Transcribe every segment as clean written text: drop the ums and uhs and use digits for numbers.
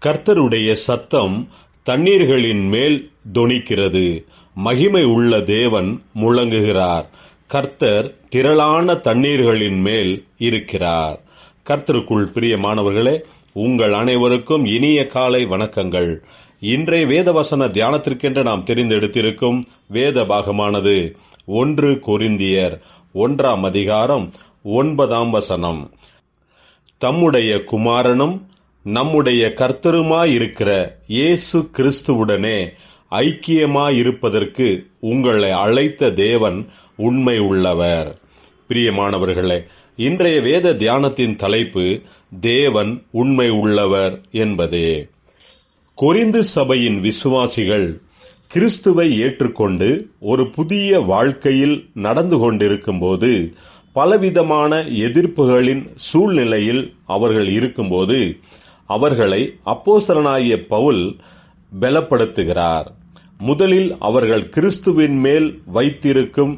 கர்த்தருடைய சத்தம் தண்ணீர்களின் மேல் தொனிக்கிறது. மகிமை உள்ள தேவன் முழங்குகிறார். கர்த்தர் திரளான தண்ணீர்களின் மேல் இருக்கிறார். கர்த்தருக்குள் பிரியமானவர்களே, உங்கள் அனைவருக்கும் இனிய காலை வணக்கங்கள். இன்றைய வேதவசன தியானத்திற்கென்று நாம் தெரிந்தெடுத்திருக்கும் வேத பாகமானது 1 கொரிந்தியர் 1ஆம் அதிகாரம் 9ஆம் வசனம். தம்முடைய குமாரனும் நம்முடைய கர்த்தருமாயிருக்கிற இயேசு கிறிஸ்துவுடனே ஐக்கியமாயிருப்பதற்கு உங்களை அழைத்த தேவன் உண்மை உள்ளவர். பிரியமானவர்களே, இன்றைய வேத தியானத்தின் தலைப்பு தேவன் உண்மை உள்ளவர் என்பதே. கொரிந்து சபையின் விசுவாசிகள் கிறிஸ்துவை ஏற்றுக்கொண்டு ஒரு புதிய வாழ்க்கையில் நடந்து கொண்டிருக்கும்போது, பலவிதமான எதிர்ப்புகளின் சூழ்நிலையில் அவர்கள் இருக்கும்போது, அவர்களை அப்போஸ்தலனாகிய பவுல் பலப்படுத்துகிறார். முதலில் அவர்கள் கிறிஸ்துவின் மேல் வைத்திருக்கும்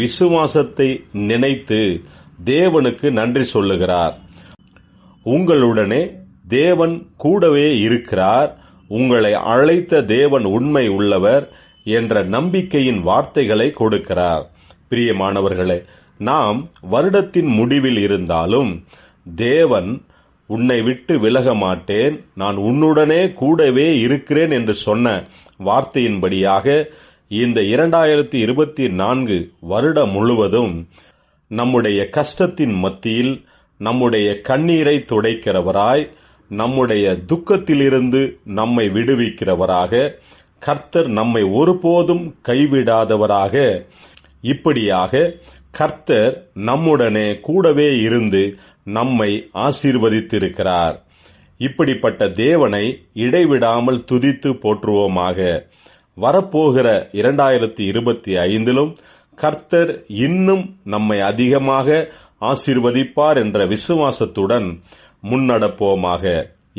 விசுவாசத்தை நினைத்து தேவனுக்கு நன்றி சொல்லுகிறார். உங்களுடனே தேவன் கூடவே இருக்கிறார், உங்களை அழைத்த தேவன் உண்மை உள்ளவர் என்ற நம்பிக்கையின் வார்த்தைகளை கொடுக்கிறார். பிரியமானவர்களே, நாம் வருடத்தின் முடிவில் இருந்தாலும் தேவன் உன்னை விட்டு விலக மாட்டேன், நான் உன்னுடனே கூடவே இருக்கிறேன் என்று சொன்ன வார்த்தையின்படியாக இந்த 2024 வருடம் முழுவதும் நம்முடைய கஷ்டத்தின் மத்தியில் நம்முடைய கண்ணீரை துடைக்கிறவராய், நம்முடைய துக்கத்திலிருந்து நம்மை விடுவிக்கிறவராக, கர்த்தர் நம்மை ஒருபோதும் கைவிடாதவராக, இப்படியாக கர்த்தர் நம்முடனே கூடவே இருந்து நம்மை ஆசீர்வதித்திருக்கிறார். இப்படிப்பட்ட தேவனை இடைவிடாமல் துதித்து போற்றுவோமாக. வரப்போகிற 2025 கர்த்தர் இன்னும் நம்மை அதிகமாக ஆசீர்வதிப்பார் என்ற விசுவாசத்துடன் முன்னடப்போமாக.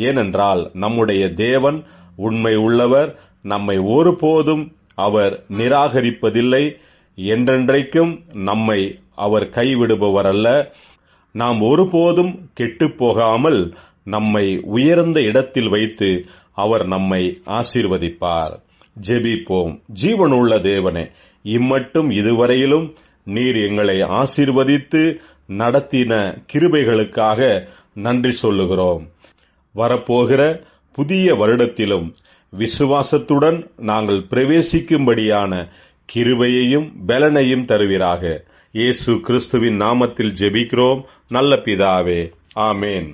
ஏனென்றால் நம்முடைய தேவன் உண்மை உள்ளவர், நம்மை ஒருபோதும் அவர் நிராகரிப்பதில்லை, என்றென்றைக்கும் நம்மை அவர் கைவிடுபவர் அல்ல. நாம் ஒருபோதும் கெட்டுப்போகாமல் நம்மை உயர்ந்த இடத்தில் வைத்து அவர் நம்மை ஆசீர்வதிப்பார். ஜெபிப்போம். ஜீவனுள்ள தேவனே, இம்மட்டும் இதுவரையிலும் நீர் எங்களை ஆசீர்வதித்து நடத்தின கிருபைகளுக்காக நன்றி சொல்லுகிறோம். வரப்போகிற புதிய வருடத்திலும் விசுவாசத்துடன் நாங்கள் பிரவேசிக்கும்படியான கிருபையையும் பலனையும் தருவீராக. இயேசு கிறிஸ்துவின் நாமத்தில் ஜெபிக்கிறோம் நல்ல பிதாவே. ஆமேன்.